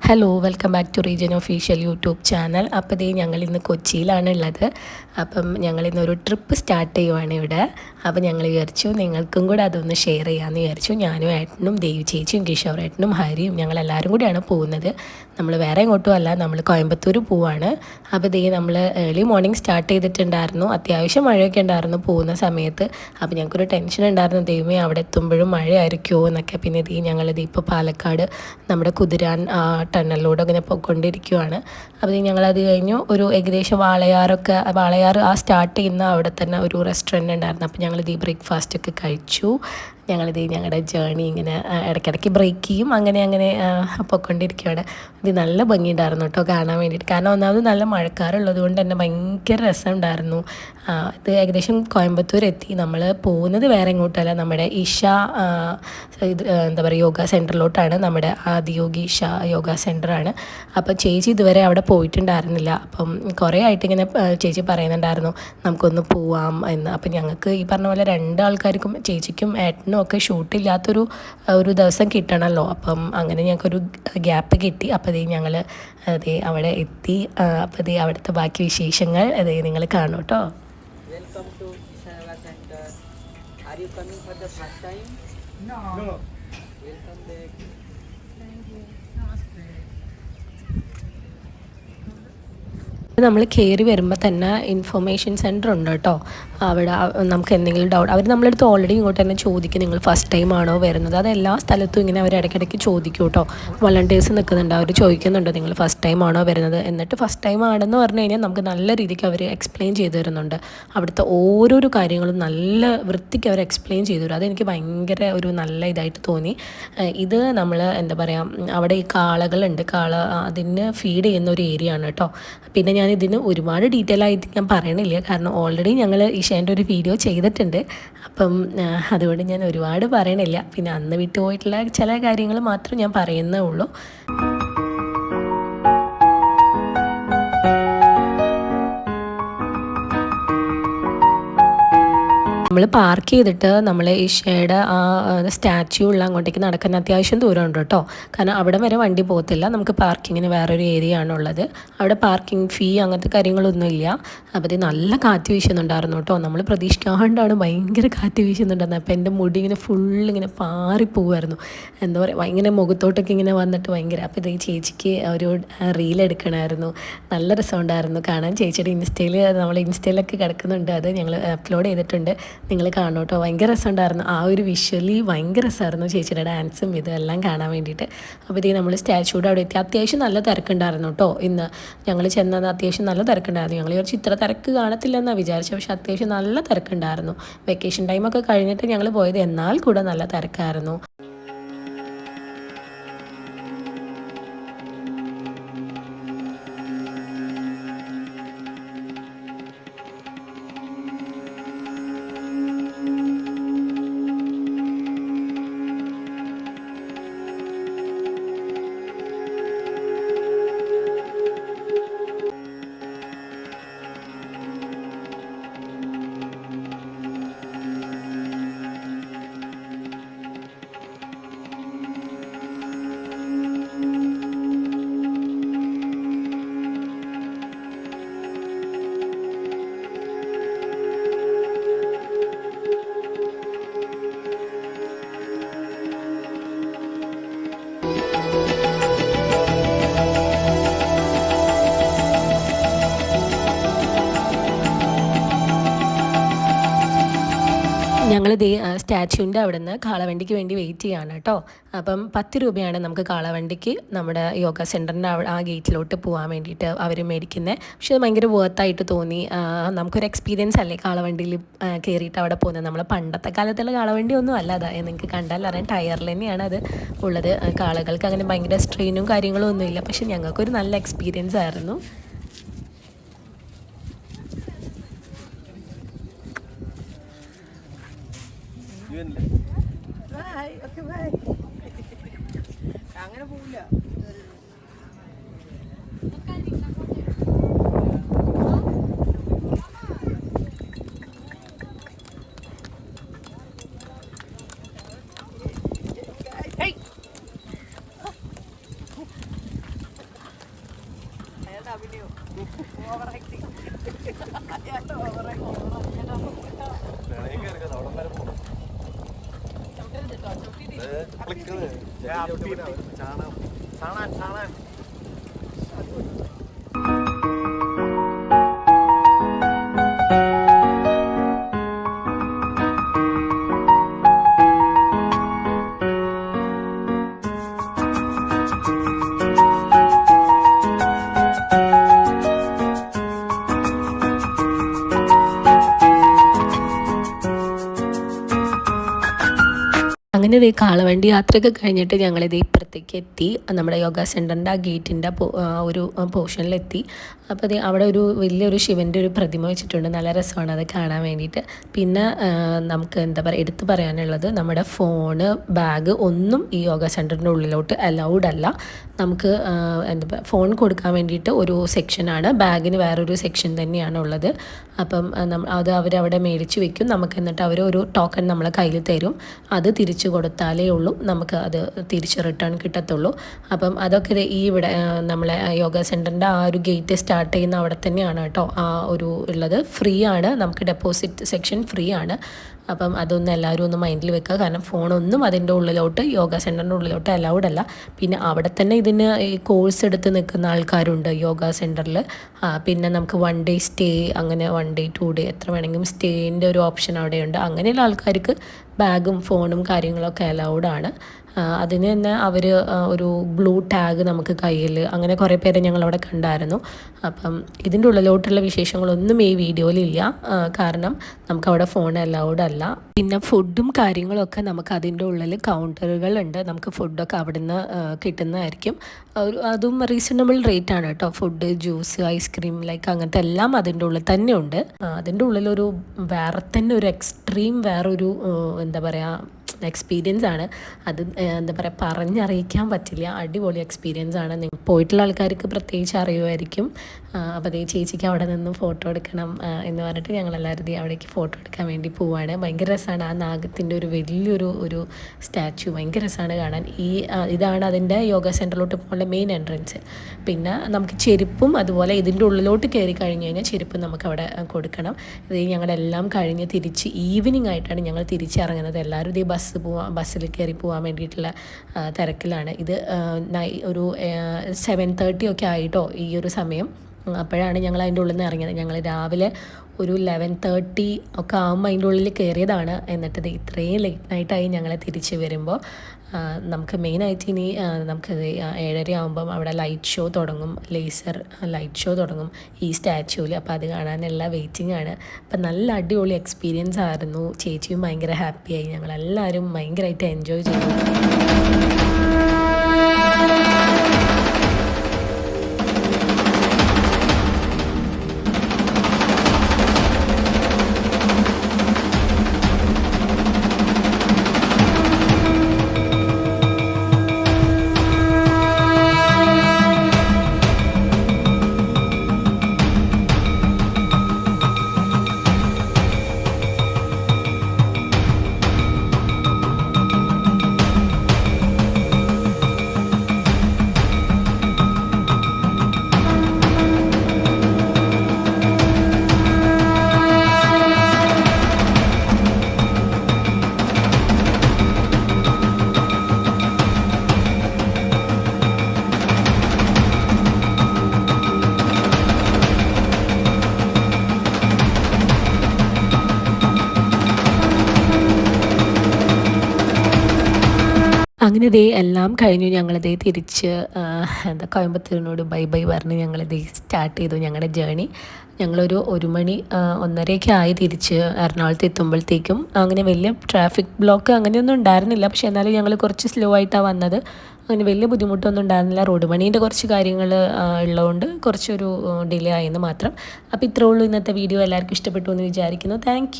Hello welcome back to region official YouTube channel. അപ്പോൾ ഇതേ ഞങ്ങൾ ഇന്ന് കൊച്ചിയിലാണ് ഉള്ളത്. അപ്പം ഞങ്ങളിന്നൊരു ട്രിപ്പ് സ്റ്റാർട്ട് ചെയ്യുവാണ് ഇവിടെ. അപ്പോൾ ഞങ്ങൾ വിചാരിച്ചു നിങ്ങൾക്കും കൂടെ അതൊന്ന് ഷെയർ ചെയ്യാമെന്ന് വിചാരിച്ചു. ഞാനും ഏട്ടനും ദേവി ചേച്ചിയും കിഷോർ ഏട്ടനും ഹരിയും ഞങ്ങളെല്ലാവരും കൂടിയാണ് പോകുന്നത്. നമ്മൾ വേറെ എങ്ങോട്ടും അല്ല, നമ്മൾ കോയമ്പത്തൂർ പോവാണ്. അപ്പോൾ ഇതേ നമ്മൾ ഏർലി മോർണിംഗ് സ്റ്റാർട്ട് ചെയ്തിട്ടുണ്ടായിരുന്നു. അത്യാവശ്യം മഴയൊക്കെ ഉണ്ടായിരുന്നു പോകുന്ന സമയത്ത്. അപ്പോൾ ഞങ്ങൾക്കൊരു ടെൻഷൻ ഉണ്ടായിരുന്നു, ദൈവമേ അവിടെ എത്തുമ്പോഴും മഴയായിരിക്കുമോ എന്നൊക്കെ. പിന്നെ ഞങ്ങളിത് ഇപ്പോൾ പാലക്കാട് നമ്മുടെ കുതിരാൻ ടണലിലൂടെ അങ്ങനെ പോയിക്കൊണ്ടിരിക്കുകയാണ്. അപ്പോൾ ഞങ്ങളത് കഴിഞ്ഞു ഒരു ഏകദേശം വാളയാർ ആ സ്റ്റാർട്ട് ചെയ്യുന്ന അവിടെ തന്നെ ഒരു റെസ്റ്റോറൻറ്റ് ഉണ്ടായിരുന്നു. അപ്പോൾ ഞങ്ങളിത് ഈ ബ്രേക്ക്ഫാസ്റ്റൊക്കെ കഴിച്ചു. ഞങ്ങളിത് ഞങ്ങളുടെ ജേണി ഇങ്ങനെ ഇടയ്ക്കിടയ്ക്ക് ബ്രേക്ക് ചെയ്യും, അങ്ങനെ പോയിക്കൊണ്ടിരിക്കുകയാണ്. ഇത് നല്ല ഭംഗിയുണ്ടായിരുന്നു കേട്ടോ കാണാൻ വേണ്ടിയിട്ട്. കാരണം ഒന്നാമത് നല്ല മഴക്കാറുള്ളത് കൊണ്ട് തന്നെ ഭയങ്കര രസമുണ്ടായിരുന്നു. ഇത് ഏകദേശം കോയമ്പത്തൂർ എത്തി. നമ്മൾ പോകുന്നത് വേറെ എങ്ങോട്ടല്ല, നമ്മുടെ ഇത് എന്താ പറയുക യോഗ സെൻറ്ററിലോട്ടാണ്. നമ്മുടെ ആദിയോഗി ഇഷ യോഗ സെൻറ്ററാണ്. അപ്പം ചേച്ചി ഇതുവരെ അവിടെ പോയിട്ടുണ്ടായിരുന്നില്ല. അപ്പം കുറേ ആയിട്ട് ഇങ്ങനെ ചേച്ചി പറയുന്നുണ്ടായിരുന്നു നമുക്കൊന്ന് പോവാം എന്ന്. അപ്പം ഞങ്ങൾക്ക് ഈ പറഞ്ഞ പോലെ രണ്ടാൾക്കാർക്കും, ചേച്ചിക്കും ഏട്ടനും ഒക്കെ ഷൂട്ടില്ലാത്തൊരു ദിവസം കിട്ടണമല്ലോ. അപ്പം അങ്ങനെ ഞങ്ങൾക്കൊരു ഗ്യാപ്പ് കിട്ടി. അപ്പോൾ ഞങ്ങൾ അവിടെ എത്തി. അപ്പോൾ അവിടുത്തെ ബാക്കി വിശേഷങ്ങൾ നിങ്ങൾ കാണും കേട്ടോ. Welcome to Ishaga Center. Are you coming for the first time? No. Welcome back. Thank you. Namaste. നമ്മൾ കയറി വരുമ്പോൾ തന്നെ ഇൻഫർമേഷൻ സെൻറ്റർ ഉണ്ട് കേട്ടോ. അവിടെ നമുക്ക് എന്തെങ്കിലും ഡൗട്ട് അവർ നമ്മളടുത്ത് ഓൾറെഡി ഇങ്ങോട്ട് തന്നെ ചോദിക്കും, നിങ്ങൾ ഫസ്റ്റ് ടൈം ആണോ വരുന്നത്. അത് എല്ലാ സ്ഥലത്തും ഇങ്ങനെ അവർ ഇടയ്ക്കിടയ്ക്ക് ചോദിക്കും കേട്ടോ. വളണ്ടിയേഴ്സ് നിൽക്കുന്നുണ്ട്, അവർ ചോദിക്കുന്നുണ്ട് നിങ്ങൾ ഫസ്റ്റ് ടൈം ആണോ വരുന്നത്. എന്നിട്ട് ഫസ്റ്റ് ടൈം ആണെന്ന് പറഞ്ഞു കഴിഞ്ഞാൽ നമുക്ക് നല്ല രീതിക്ക് അവർ എക്സ്പ്ലെയിൻ ചെയ്തു തരുന്നുണ്ട്. അവിടുത്തെ ഓരോരോ കാര്യങ്ങളും നല്ല വൃത്തിക്ക് അവർ എക്സ്പ്ലെയിൻ ചെയ്തു തരും. അതെനിക്ക് ഭയങ്കര ഒരു നല്ല ഇതായിട്ട് തോന്നി. ഇത് നമ്മൾ എന്താ പറയുക, അവിടെ ഈ കാളകളുണ്ട്, അതിന് ഫീഡ് ചെയ്യുന്ന ഒരു ഏരിയ ആണ് കേട്ടോ. പിന്നെ ഞാൻ ഇതിന് ഒരുപാട് ഡീറ്റെയിൽ ആയിട്ട് ഞാൻ പറയണില്ല, കാരണം ഓൾറെഡി ഞങ്ങൾ ഈശേൻ്റെ ഒരു വീഡിയോ ചെയ്തിട്ടുണ്ട്. അപ്പം അതുകൊണ്ട് ഞാൻ ഒരുപാട് പറയണില്ല. പിന്നെ അന്ന് വിട്ടുപോയിട്ടുള്ള ചില കാര്യങ്ങൾ മാത്രം ഞാൻ പറയുന്നേ ഉള്ളൂ. നമ്മൾ പാർക്ക് ചെയ്തിട്ട് നമ്മൾ ഈശയുടെ ആ സ്റ്റാച്യു ഉള്ള അങ്ങോട്ടേക്ക് നടക്കുന്ന അത്യാവശ്യം ദൂരമുണ്ട് കേട്ടോ. കാരണം അവിടെ വരെ വണ്ടി പോകത്തില്ല, നമുക്ക് പാർക്കിങ്ങിന് വേറൊരു ഏരിയ ആണുള്ളത്. അവിടെ പാർക്കിംഗ് ഫീ അങ്ങനത്തെ കാര്യങ്ങളൊന്നുമില്ല. അപ്പോൾ ഇത് നല്ല കാറ്റ് വീശുന്നുണ്ടായിരുന്നു കേട്ടോ. നമ്മൾ പ്രതീക്ഷിക്കാണ്ടാണ് ഭയങ്കര കാറ്റ് വീശുന്നുണ്ടായിരുന്നു. അപ്പോൾ എൻ്റെ മുടി ഇങ്ങനെ ഫുള്ളിങ്ങനെ പാറിപ്പോവായിരുന്നു. എന്താ പറയുക, ഭയങ്കര മുഖത്തോട്ടൊക്കെ ഇങ്ങനെ വന്നിട്ട് ഭയങ്കര. അപ്പോൾ ഇത് ഈ ചേച്ചിക്ക് ഒരു റീൽ എടുക്കണമായിരുന്നു. നല്ല രസമുണ്ടായിരുന്നു കാണാൻ. ചേച്ചിയുടെ ഇൻസ്റ്റയിലൊക്കെ കിടക്കുന്നുണ്ട്, അത് ഞങ്ങൾ അപ്ലോഡ് ചെയ്തിട്ടുണ്ട്, നിങ്ങൾ കാണും കേട്ടോ. ഭയങ്കര രസമുണ്ടായിരുന്നു. ആ ഒരു വിഷ്വലി ഭയങ്കര രസമായിരുന്നു ചേച്ചിയുടെ ഡാൻസും ഇതെല്ലാം കാണാൻ വേണ്ടിയിട്ട്. അപ്പോൾ നമ്മൾ സ്റ്റാച്യൂടെ അവിടെ എത്തി. അത്യാവശ്യം നല്ല തിരക്കുണ്ടായിരുന്നു കേട്ടോ. ഇന്ന് ഞങ്ങൾ ചെന്നത് അത്യാവശ്യം നല്ല തിരക്കുണ്ടായിരുന്നു. ഞങ്ങൾ കുറച്ച് ഇത്ര തിരക്ക് കാണത്തില്ലെന്നാണ് വിചാരിച്ചത്, പക്ഷേ അത്യാവശ്യം നല്ല തിരക്കുണ്ടായിരുന്നു. വെക്കേഷൻ ടൈമൊക്കെ കഴിഞ്ഞിട്ട് ഞങ്ങൾ പോയത്, എന്നാൽ കൂടെ നല്ല തിരക്കായിരുന്നു. ഞങ്ങളിത് സ്റ്റാച്യൂവിൻ്റെ അവിടെ നിന്ന് കാളവണ്ടിക്ക് വേണ്ടി വെയിറ്റ് ചെയ്യാണ് കേട്ടോ. അപ്പം 10 രൂപയാണ് നമുക്ക് കാളവണ്ടിക്ക് നമ്മുടെ യോഗ സെൻറ്ററിൻ്റെ ആ ഗേറ്റിലോട്ട് പോകാൻ വേണ്ടിയിട്ട് അവർ മേടിക്കുന്നത്. പക്ഷേ അത് ഭയങ്കര വേർത്തായിട്ട് തോന്നി. നമുക്കൊരു എക്സ്പീരിയൻസ് അല്ലേ കാളവണ്ടിയിൽ കയറിയിട്ട് അവിടെ പോകുന്നത്. നമ്മളെ പണ്ടത്തെ കാലത്തുള്ള കാളവണ്ടി ഒന്നും അല്ല, അതാ നിങ്ങൾക്ക് കണ്ടാൽ അറിയാം, ടയറിൽ തന്നെയാണ് അത് ഉള്ളത്. കാളകൾക്ക് അങ്ങനെ ഭയങ്കര സ്ട്രെയിനും കാര്യങ്ങളും ഒന്നുമില്ല. പക്ഷേ ഞങ്ങൾക്കൊരു നല്ല എക്സ്പീരിയൻസ് ആയിരുന്നു. അങ്ങനെ പോവില്ല. അഭിനയം ഓവർ ആക്ടിങ് ഓവർ അങ്ങനെ ഇതേ കാളവണ്ടി യാത്രയൊക്കെ കഴിഞ്ഞിട്ട് ഞങ്ങളിത് ഇപ്പുറത്തേക്ക് എത്തി. നമ്മുടെ യോഗ സെൻറ്ററിൻ്റെ ആ ഗേറ്റിൻ്റെ ഒരു പോർഷനിലെത്തി. അപ്പോൾ അത് അവിടെ ഒരു വലിയൊരു ശിവൻ്റെ ഒരു പ്രതിമ വെച്ചിട്ടുണ്ട്. നല്ല രസമാണ് അത് കാണാൻ വേണ്ടിയിട്ട്. പിന്നെ നമുക്ക് എന്താ പറയുക, എടുത്തു പറയാനുള്ളത് നമ്മുടെ ഫോണ്, ബാഗ് ഒന്നും ഈ യോഗ സെൻറ്ററിൻ്റെ ഉള്ളിലോട്ട് അലൗഡ് അല്ല. നമുക്ക് എന്താ ഫോൺ കൊടുക്കാൻ വേണ്ടിയിട്ട് ഒരു സെക്ഷനാണ്, ബാഗിന് വേറൊരു സെക്ഷൻ തന്നെയാണ് ഉള്ളത്. അപ്പം അത് അവരവിടെ മേടിച്ച് വെക്കും. നമുക്ക് എന്നിട്ട് അവർ ഒരു ടോക്കൺ നമ്മളെ കയ്യിൽ തരും. അത് തിരിച്ചു കൊടുത്താലേ ഉള്ളൂ നമുക്ക് അത് തിരിച്ച് റിട്ടേൺ കിട്ടത്തുള്ളൂ. അപ്പം അതൊക്കെ ഈ ഇവിടെ നമ്മളെ യോഗ സെൻറ്ററിൻ്റെ ആ ഒരു ഗേറ്റ് സ്റ്റാർട്ട് ചെയ്യുന്ന അവിടെ തന്നെയാണ് കേട്ടോ ആ ഒരു ഉള്ളത്. ഫ്രീ ആണ്, നമുക്ക് ഡെപ്പോസിറ്റ് സെക്ഷൻ ഫ്രീ ആണ്. അപ്പം അതൊന്നും എല്ലാവരും ഒന്ന് മൈൻഡിൽ വെക്കുക. കാരണം ഫോണൊന്നും അതിൻ്റെ ഉള്ളിലോട്ട്, യോഗ സെൻറ്ററിൻ്റെ ഉള്ളിലോട്ട് അലൗഡ് അല്ല. പിന്നെ അവിടെ തന്നെ ഇതിന് ഈ കോഴ്സ് എടുത്ത് നിൽക്കുന്ന ആൾക്കാരുണ്ട് യോഗ സെൻറ്ററിൽ. പിന്നെ നമുക്ക് 1 ഡേ സ്റ്റേ, അങ്ങനെ 1 ഡേ 2 ഡേ എത്ര വേണമെങ്കിലും സ്റ്റേൻ്റെ ഒരു ഓപ്ഷൻ അവിടെയുണ്ട്. അങ്ങനെയുള്ള ആൾക്കാർക്ക് ബാഗും ഫോണും കാര്യങ്ങളൊക്കെ അലൗഡാണ്. അതിന് തന്നെ അവർ ഒരു ബ്ലൂ ടാഗ് നമുക്ക് കയ്യിൽ, അങ്ങനെ കുറേ പേരെ ഞങ്ങളവിടെ കണ്ടായിരുന്നു. അപ്പം ഇതിൻ്റെ ഉള്ളിലോട്ടുള്ള വിശേഷങ്ങളൊന്നും ഈ വീഡിയോയിലില്ല, കാരണം നമുക്കവിടെ ഫോൺ അലൗഡ് അല്ല. പിന്നെ ഫുഡും കാര്യങ്ങളൊക്കെ നമുക്ക് അതിൻ്റെ ഉള്ളിൽ കൗണ്ടറുകളുണ്ട്. നമുക്ക് ഫുഡൊക്കെ അവിടെ നിന്ന് കിട്ടുന്നതായിരിക്കും. അതും റീസണബിൾ റേറ്റ് ആണ് കേട്ടോ. ഫുഡ്, ജ്യൂസ്, ഐസ്ക്രീം, ലൈക്ക് അങ്ങനത്തെ എല്ലാം അതിൻ്റെ ഉള്ളിൽ തന്നെ ഉണ്ട്. അതിൻ്റെ ഉള്ളിലൊരു വേറെ തന്നെ ഒരു എക്സ്ട്രീം വേറൊരു എന്താ പറയുക എക്സ്പീരിയൻസ് ആണ്. അത് എന്താ പറയുക, പറഞ്ഞറിയിക്കാൻ പറ്റില്ല. അടിപൊളി എക്സ്പീരിയൻസ് ആണ്. പോയിട്ടുള്ള ആൾക്കാർക്ക് പ്രത്യേകിച്ച് അറിയുമായിരിക്കും. അപ്പോൾ അതേ ചേച്ചിക്ക് അവിടെ നിന്നും ഫോട്ടോ എടുക്കണം എന്ന് പറഞ്ഞിട്ട് ഞങ്ങളെല്ലാവരും അവിടേക്ക് ഫോട്ടോ എടുക്കാൻ വേണ്ടി പോവുകയാണ്. ഭയങ്കര രസമാണ്. ആ നാഗത്തിൻ്റെ ഒരു വലിയൊരു സ്റ്റാച്ചു ഭയങ്കര രസമാണ് കാണാൻ. ഇതാണ് അതിൻ്റെ യോഗ സെൻറ്ററിലോട്ട് പോകാനുള്ള മെയിൻ എൻട്രൻസ്. പിന്നെ നമുക്ക് ചെരുപ്പും അതുപോലെ ഇതിൻ്റെ ഉള്ളിലോട്ട് കയറി കഴിഞ്ഞ് കഴിഞ്ഞാൽ ചെരുപ്പ് നമുക്ക് അവിടെ കൊടുക്കണം. ഇത് ഞങ്ങളെല്ലാം കഴിഞ്ഞ് തിരിച്ച് ഈവനിങ് ആയിട്ടാണ് ഞങ്ങൾ തിരിച്ചിറങ്ങുന്നത്. എല്ലാവരും ഇതേ ബസ്സിൽ കയറി പോകാൻ വേണ്ടിയിട്ടുള്ള തിരക്കിലാണ്. ഇത് ഒരു 7:30 ഒക്കെ ആയിട്ടോ ഈ ഒരു സമയം. അപ്പോഴാണ് ഞങ്ങൾ അതിൻ്റെ ഉള്ളിൽ നിന്ന് ഇറങ്ങിയത്. ഞങ്ങൾ രാവിലെ ഒരു 11:30 ഒക്കെ ആകുമ്പോൾ അതിൻ്റെ ഉള്ളിൽ കയറിയതാണ്. എന്നിട്ട് ഇത് ഇത്രയും ലേറ്റ് നൈറ്റായി ഞങ്ങൾ തിരിച്ച് വരുമ്പോൾ. നമുക്ക് മെയിനായിട്ട് ഇനി നമുക്ക് 7:30 ആകുമ്പം അവിടെ ലൈറ്റ് ഷോ തുടങ്ങും, ലേസർ ലൈറ്റ് ഷോ തുടങ്ങും ഈ സ്റ്റാച്യൂവിൽ. അപ്പോൾ അത് കാണാനുള്ള വെയിറ്റിംഗ് ആണ്. അപ്പം നല്ല അടിപൊളി എക്സ്പീരിയൻസ് ആയിരുന്നു. ചേച്ചിയും ഭയങ്കര ഹാപ്പിയായി. ഞങ്ങളെല്ലാവരും ഭയങ്കരമായിട്ട് എൻജോയ് ചെയ്തു. അങ്ങനെ ദേ എല്ലാം കഴിഞ്ഞു. ഞങ്ങളിതേ തിരിച്ച് കോയമ്പത്തൂരിനോട് ബൈ ബൈ പറഞ്ഞ് ഞങ്ങളിതേ സ്റ്റാർട്ട് ചെയ്തു ഞങ്ങളുടെ ജേണി. ഞങ്ങളൊരു 1 മണി 1:30 ആയി തിരിച്ച് എറണാകുളത്ത് എത്തുമ്പോഴത്തേക്കും. അങ്ങനെ വലിയ ട്രാഫിക് ബ്ലോക്ക് അങ്ങനെയൊന്നും ഉണ്ടായിരുന്നില്ല. പക്ഷേ എന്നാലും ഞങ്ങൾ കുറച്ച് സ്ലോ ആയിട്ടാണ് വന്നത്. അങ്ങനെ വലിയ ബുദ്ധിമുട്ടൊന്നും ഉണ്ടായിരുന്നില്ല. റോഡ് പണീൻ്റെ കുറച്ച് കാര്യങ്ങൾ ഉള്ളതുകൊണ്ട് കുറച്ചൊരു ഡിലേ ആയെന്ന് മാത്രം. അപ്പോൾ ഇത്രേ ഉള്ളൂ ഇന്നത്തെ വീഡിയോ. എല്ലാവർക്കും ഇഷ്ടപ്പെട്ടു എന്ന് വിചാരിക്കുന്നു. താങ്ക്